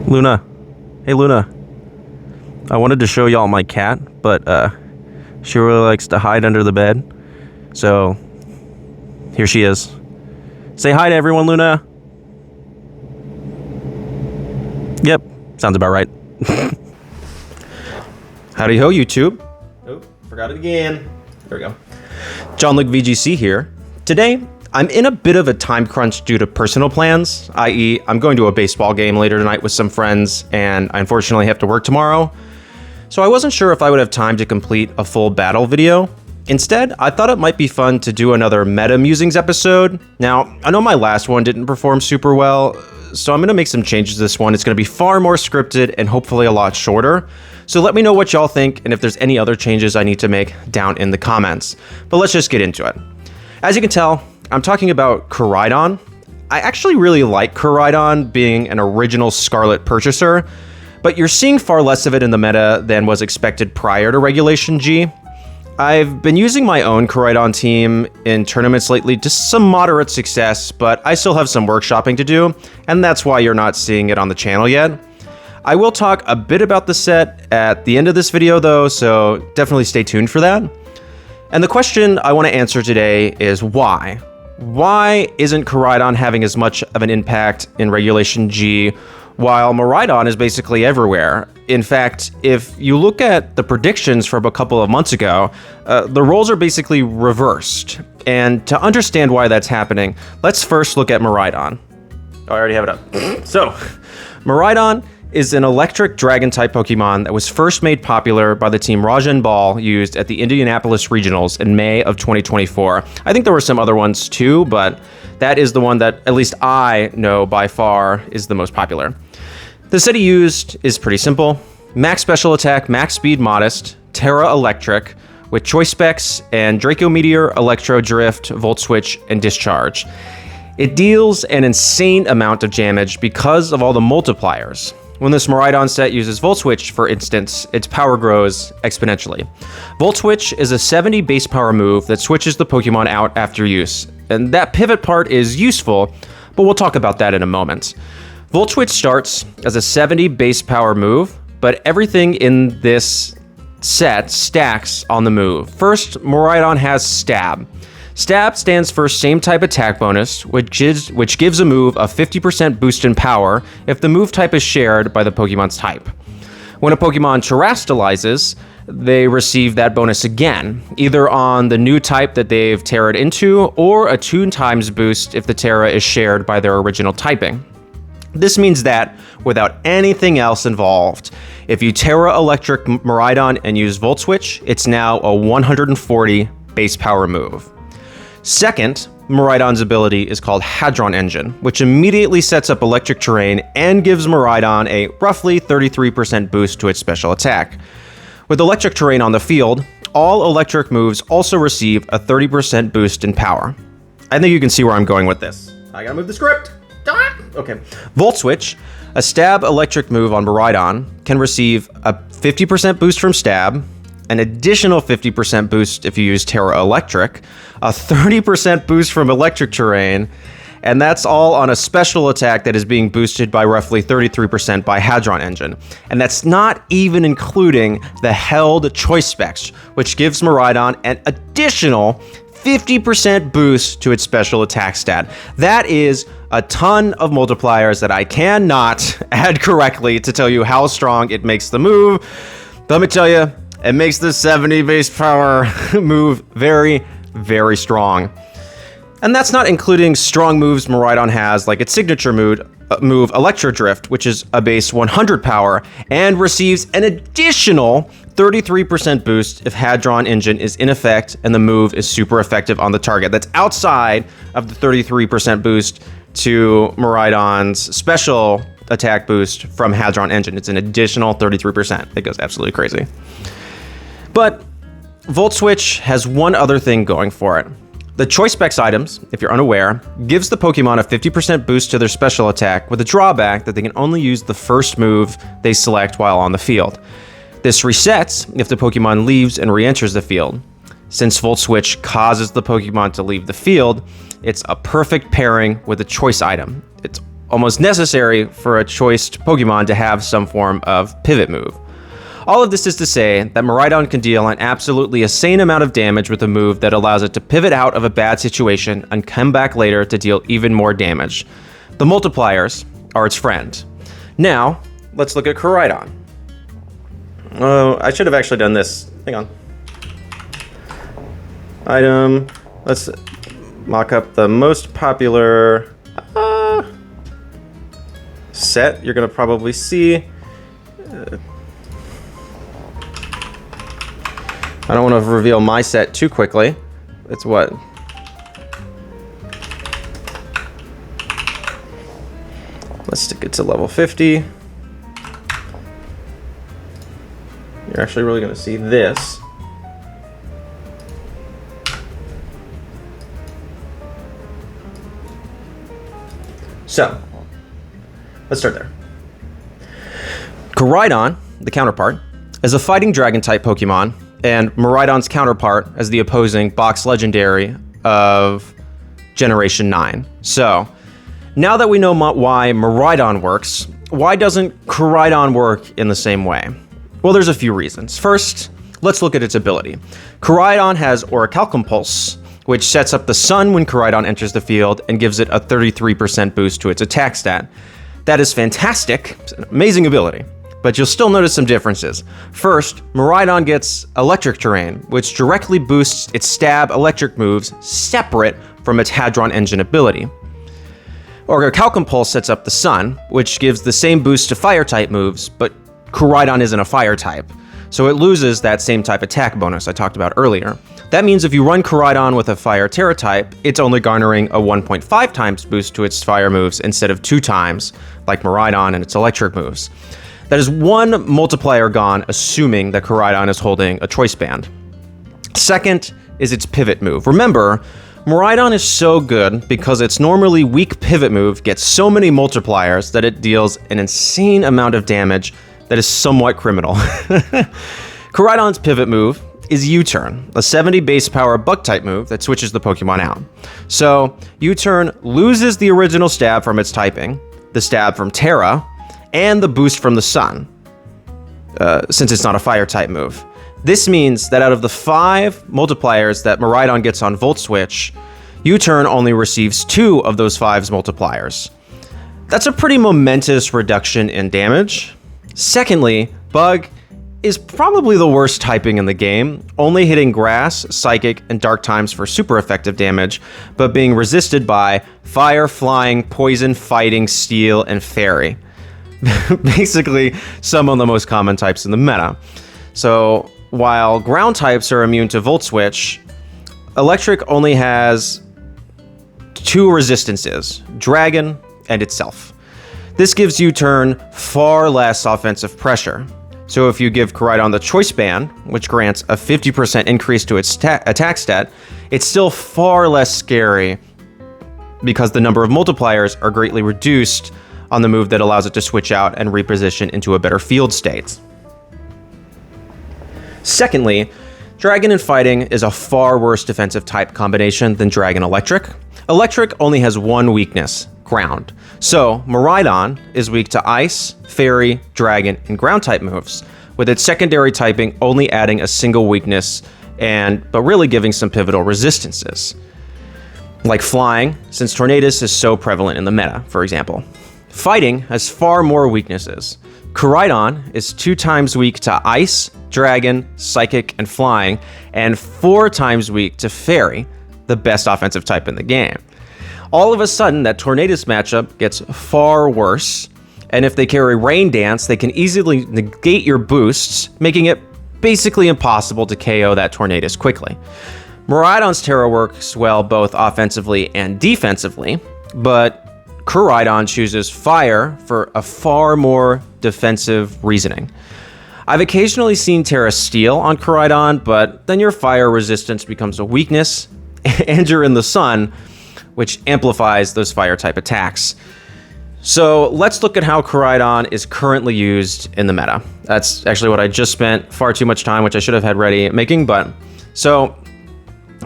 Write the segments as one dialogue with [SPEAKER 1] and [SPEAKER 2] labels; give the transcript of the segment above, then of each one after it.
[SPEAKER 1] Luna. Hey, Luna. I wanted to show y'all my cat, but she really likes to hide under the bed. So, here she is. Say hi to everyone, Luna. Yep, sounds about right. Howdy ho, YouTube. Oh, forgot it again. There we go. Jon-Luke VGC here. Today, I'm in a bit of a time crunch due to personal plans, i.e. I'm going to a baseball game later tonight with some friends, and I unfortunately have to work tomorrow. So I wasn't sure if I would have time to complete a full battle video. Instead, I thought it might be fun to do another Meta Musings episode. Now, I know my last one didn't perform super well, so I'm going to make some changes to this one. It's going to be far more scripted and hopefully a lot shorter. So let me know what y'all think and if there's any other changes I need to make down in the comments. But let's just get into it. As you can tell, I'm talking about KORAIDON. I actually really like KORAIDON, being an original SCARLET purchaser, but you're seeing far less of it in the meta than was expected prior to Regulation G. I've been using my own KORAIDON team in tournaments lately to some moderate success, but I still have some workshopping to do, and that's why you're not seeing it on the channel yet. I will talk a bit about the set at the end of this video though, so definitely stay tuned for that. And the question I want to answer today is why? Why isn't KORAIDON having as much of an impact in Regulation G while Miraidon is basically everywhere? In fact, if you look at the predictions from a couple of months ago, the roles are basically reversed. And to understand why that's happening, let's first look at Miraidon. Oh, I already have it up. So, Miraidon is an electric dragon-type Pokemon that was first made popular by the team Raja Ball used at the Indianapolis Regionals in May of 2024. I think there were some other ones too, but that is the one that at least I know by far is the most popular. The set he used is pretty simple. Max Special Attack, Max Speed Modest, Terra Electric, with Choice Specs and Draco Meteor, Electro Drift, Volt Switch, and Discharge. It deals an insane amount of damage because of all the multipliers. When this Miraidon set uses Volt Switch, for instance, its power grows exponentially. Volt Switch is a 70 base power move that switches the Pokemon out after use, and that pivot part is useful, but we'll talk about that in a moment. Volt Switch starts as a 70 base power move, but everything in this set stacks on the move. First, Miraidon has Stab. Stab stands for same type attack bonus, which gives a move a 50% boost in power if the move type is shared by the Pokemon's type. When a Pokemon terastallizes, they receive that bonus again, either on the new type that they've Terra'd into, or a 2 times boost if the Terra is shared by their original typing. This means that, without anything else involved, if you Terra Electric Miraidon and use Volt Switch, it's now a 140 base power move. Second, Miraidon's ability is called Hadron Engine, which immediately sets up electric terrain and gives Miraidon a roughly 33% boost to its special attack. With electric terrain on the field, all electric moves also receive a 30% boost in power. I think you can see where I'm going with this. I gotta move the script. Okay. Volt Switch, a stab electric move on Miraidon, can receive a 50% boost from stab, an additional 50% boost if you use Terra Electric, a 30% boost from electric terrain, and that's all on a special attack that is being boosted by roughly 33% by Hadron Engine. And that's not even including the held Choice Specs, which gives Miraidon an additional 50% boost to its special attack stat. That is a ton of multipliers that I cannot add correctly to tell you how strong it makes the move. Let me tell you, it makes the 70 base power move very, very strong. And that's not including strong moves Miraidon has, like its signature move Electro Drift, which is a base 100 power, and receives an additional 33% boost if Hadron Engine is in effect and the move is super effective on the target. That's outside of the 33% boost to Miraidon's special attack boost from Hadron Engine. It's an additional 33%. It goes absolutely crazy. But Volt Switch has one other thing going for it. The Choice Specs items, if you're unaware, gives the Pokemon a 50% boost to their special attack with a drawback that they can only use the first move they select while on the field. This resets if the Pokemon leaves and re-enters the field. Since Volt Switch causes the Pokemon to leave the field, it's a perfect pairing with a choice item. It's almost necessary for a choiced Pokemon to have some form of pivot move. All of this is to say that Miraidon can deal an absolutely insane amount of damage with a move that allows it to pivot out of a bad situation and come back later to deal even more damage. The multipliers are its friend. Now, let's look at KORAIDON. Oh, I should have actually done this. Hang on. Item. Let's mock up the most popular set you're going to probably see. I don't want to reveal my set too quickly. It's what? Let's stick it to level 50. You're actually really going to see this. So, let's start there. KORAIDON, the counterpart, is a fighting dragon type Pokemon, and Miraidon's counterpart as the opposing box legendary of Generation 9. So, now that we know why Miraidon works, why doesn't KORAIDON work in the same way? Well, there's a few reasons. First, let's look at its ability. KORAIDON has Orichalcum Pulse, which sets up the sun when KORAIDON enters the field and gives it a 33% boost to its attack stat. That is fantastic, it's an amazing ability, but you'll still notice some differences. First, Miraidon gets Electric Terrain, which directly boosts its stab electric moves separate from its Hadron Engine ability. Orichalcum Pulse sets up the sun, which gives the same boost to fire-type moves, but KORAIDON isn't a fire type, so it loses that same type attack bonus I talked about earlier. That means if you run KORAIDON with a Fire Terra type, it's only garnering a 1.5 times boost to its fire moves instead of 2 times, like Miraidon and its electric moves. That is one multiplier gone, assuming that KORAIDON is holding a choice band. Second is its pivot move. Remember, Miraidon is so good because its normally weak pivot move gets so many multipliers that it deals an insane amount of damage that is somewhat criminal. KORAIDON's pivot move is U-Turn, a 70 base power bug-type move that switches the Pokemon out. So, U-Turn loses the original stab from its typing, the stab from Terra, and the boost from the sun, since it's not a fire-type move. This means that out of the 5 multipliers that Miraidon gets on Volt Switch, U-Turn only receives 2 of those 5's multipliers. That's a pretty momentous reduction in damage. Secondly, Bug is probably the worst typing in the game, only hitting Grass, Psychic, and Dark types for super effective damage, but being resisted by Fire, Flying, Poison, Fighting, Steel, and Fairy. Basically, some of the most common types in the meta. So, while Ground types are immune to Volt Switch, Electric only has 2 resistances, Dragon and itself. This gives U-Turn far less offensive pressure. So if you give KORAIDON the Choice Band, which grants a 50% increase to its attack stat, it's still far less scary because the number of multipliers are greatly reduced on the move that allows it to switch out and reposition into a better field state. Secondly, Dragon and Fighting is a far worse defensive type combination than Dragon Electric. Electric only has one weakness, Ground. So, Miraidon is weak to Ice, Fairy, Dragon, and Ground type moves, with its secondary typing only adding a single weakness but really giving some pivotal resistances. Like Flying, since Tornadus is so prevalent in the meta, for example. Fighting has far more weaknesses. KORAIDON is 2 times weak to Ice, Dragon, Psychic, and Flying, and 4 times weak to Fairy, the best offensive type in the game. All of a sudden, that Tornadus matchup gets far worse, and if they carry Rain Dance, they can easily negate your boosts, making it basically impossible to KO that Tornadus quickly. Miraidon's Terra works well both offensively and defensively, but KORAIDON chooses Fire for a far more defensive reasoning. I've occasionally seen Terra Steel on KORAIDON, but then your Fire resistance becomes a weakness, and you're in the sun, which amplifies those fire-type attacks. So let's look at how KORAIDON is currently used in the meta. That's actually what I just spent far too much time, which I should have had ready making, but... So,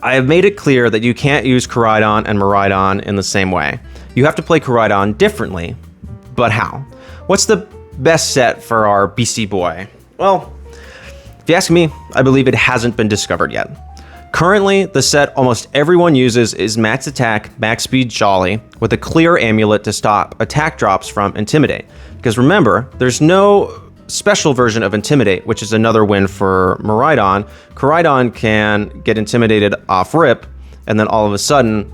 [SPEAKER 1] I have made it clear that you can't use KORAIDON and Miraidon in the same way. you have to play Koraidon differently. But how? What's the best set for our BC boy? Well, if you ask me, I believe it hasn't been discovered yet. Currently, the set almost everyone uses is max attack, max speed Jolly, with a clear amulet to stop attack drops from Intimidate. Because remember, there's no special version of Intimidate, which is another win for Miraidon. Koraidon can get intimidated off rip, and then all of a sudden,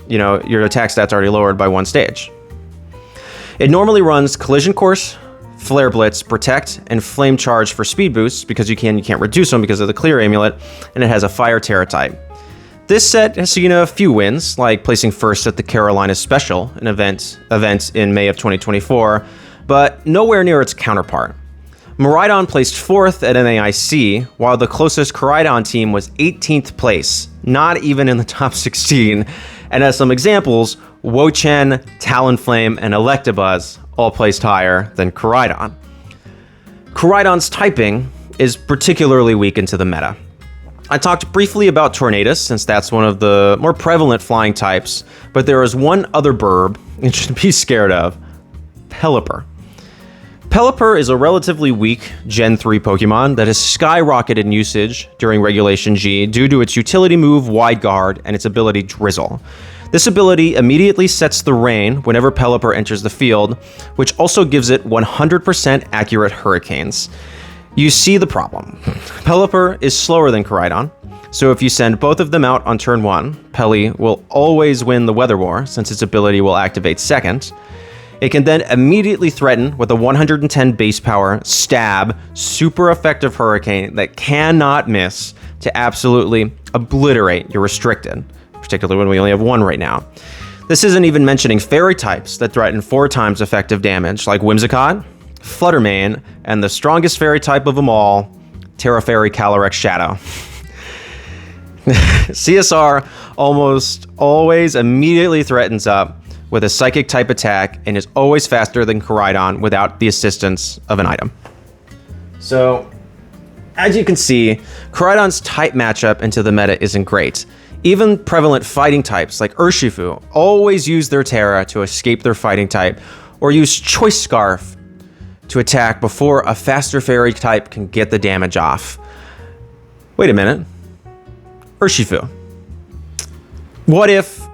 [SPEAKER 1] you know, your attack stat's already lowered by one stage. It normally runs Collision Course, Flare Blitz, Protect, and Flame Charge for speed boosts, because you can't reduce them because of the clear amulet, and it has a Fire Terror type. This set has seen a few wins, like placing first at the Carolina Special, an event in May of 2024, but nowhere near its counterpart. Miraidon placed 4th at NAIC, while the closest Koraidon team was 18th place, not even in the top 16, and as some examples, Wochen, Talonflame, and Electabuzz all placed higher than Koraidon. Koraidon's typing is particularly weak into the meta. I talked briefly about Tornadus, since that's one of the more prevalent flying types, but there is one other burb you should be scared of: Pelipper. Pelipper is a relatively weak Gen 3 Pokemon that has skyrocketed in usage during Regulation G due to its utility move Wide Guard and its ability Drizzle. This ability immediately sets the rain whenever Pelipper enters the field, which also gives it 100% accurate Hurricanes. You see the problem. Pelipper is slower than Koraidon, so if you send both of them out on turn 1, Peli will always win the Weather War since its ability will activate second. It can then immediately threaten with a 110 base power, stab, super effective Hurricane that cannot miss to absolutely obliterate your restricted, particularly when we only have one right now. This isn't even mentioning fairy types that threaten 4 times effective damage, like Whimsicott, Fluttermane, and the strongest fairy type of them all, Terra Fairy Calyrex Shadow. CSR almost always immediately threatens up with a psychic type attack and is always faster than Koraidon without the assistance of an item. So, as you can see, Koraidon's type matchup into the meta isn't great. Even prevalent fighting types like Urshifu always use their Terra to escape their fighting type, or use Choice Scarf to attack before a faster fairy type can get the damage off. Wait a minute. Urshifu. What if...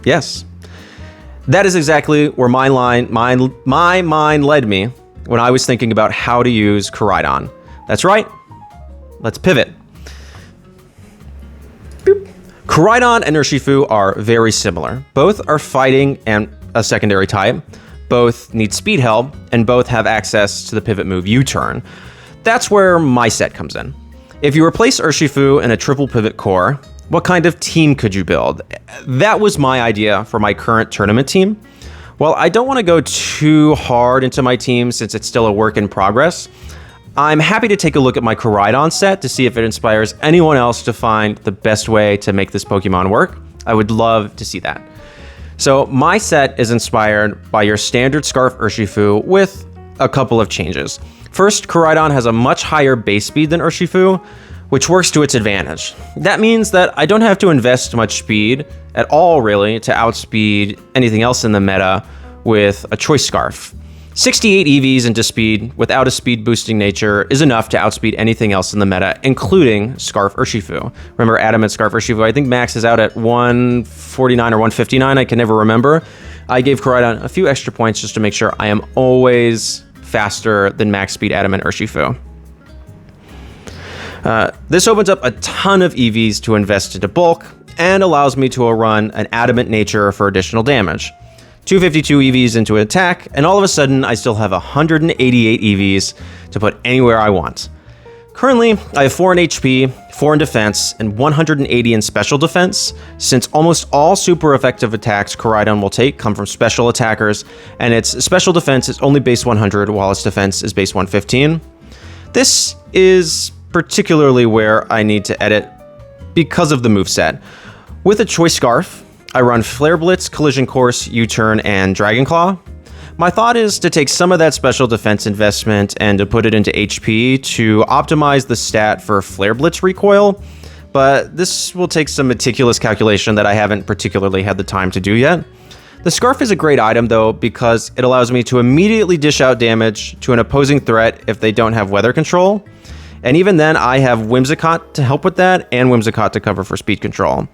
[SPEAKER 1] Yes. That is exactly where my mind led me when I was thinking about how to use Koraidon. That's right. Let's pivot. Boop. Koraidon and Urshifu are very similar. Both are fighting and a secondary type. Both need speed help, and both have access to the pivot move U-turn. That's where my set comes in. If you replace Urshifu in a triple pivot core, what kind of team could you build? That was my idea for my current tournament team. While I don't want to go too hard into my team since it's still a work in progress, I'm happy to take a look at my Koraidon set to see if it inspires anyone else to find the best way to make this Pokemon work. I would love to see that. So my set is inspired by your standard Scarf Urshifu with a couple of changes. First, Koraidon has a much higher base speed than Urshifu, which works to its advantage. That means that I don't have to invest much speed at all, really, to outspeed anything else in the meta with a Choice Scarf. 68 EVs into speed without a speed boosting nature is enough to outspeed anything else in the meta, including Scarf Urshifu. Remember Adamant Scarf Urshifu, I think max is out at 149 or 159, I can never remember. I gave Koraidon a few extra points just to make sure I am always faster than max speed Adamant Urshifu. This opens up a ton of EVs to invest into bulk and allows me to run an adamant nature for additional damage. 252 EVs into an attack, and all of a sudden I still have 188 EVs to put anywhere I want. Currently, I have 4 in HP, 4 in defense, and 180 in special defense, since almost all super effective attacks Koraidon will take come from special attackers, and its special defense is only base 100 while its defense is base 115. This is particularly where I need to edit because of the moveset. With a Choice Scarf, I run Flare Blitz, Collision Course, U-turn, and Dragon Claw. My thought is to take some of that special defense investment and to put it into HP to optimize the stat for Flare Blitz recoil, but this will take some meticulous calculation that I haven't particularly had the time to do yet. The Scarf is a great item though because it allows me to immediately dish out damage to an opposing threat if they don't have weather control. And even then, I have Whimsicott to help with that, and Whimsicott to cover for speed control.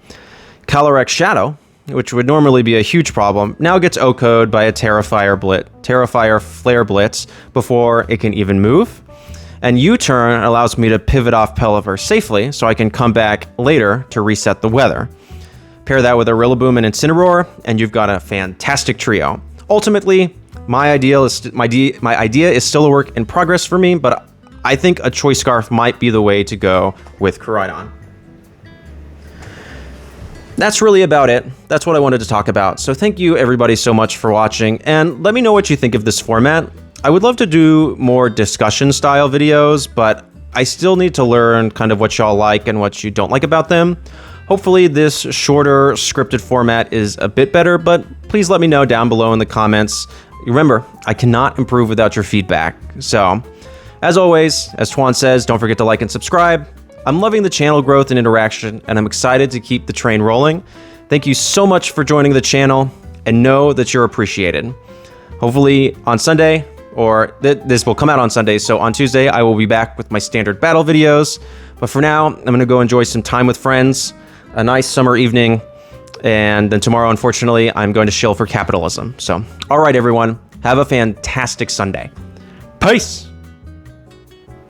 [SPEAKER 1] Calyrex Shadow, which would normally be a huge problem, now gets OHKO'd by a Terrifier Flare Blitz before it can even move. And U-Turn allows me to pivot off Pelipper safely, so I can come back later to reset the weather. Pair that with a Rillaboom and Incineroar, and you've got a fantastic trio. Ultimately, my idea is still a work in progress for me, but I think a Choice Scarf might be the way to go with Koraidon. That's really about it. That's what I wanted to talk about. So thank you everybody so much for watching, and let me know what you think of this format. I would love to do more discussion style videos, but I still need to learn kind of what y'all like and what you don't like about them. Hopefully this shorter scripted format is a bit better, but please let me know down below in the comments. Remember, I cannot improve without your feedback. So, as always, as Twan says, don't forget to like and subscribe. I'm loving the channel growth and interaction, and I'm excited to keep the train rolling. Thank you so much for joining the channel, and know that you're appreciated. Hopefully on Sunday, or this will come out on Sunday, so on Tuesday I will be back with my standard battle videos. But for now, I'm gonna go enjoy some time with friends, a nice summer evening, and then tomorrow, unfortunately, I'm going to shill for capitalism. So, all right, everyone, have a fantastic Sunday. Peace!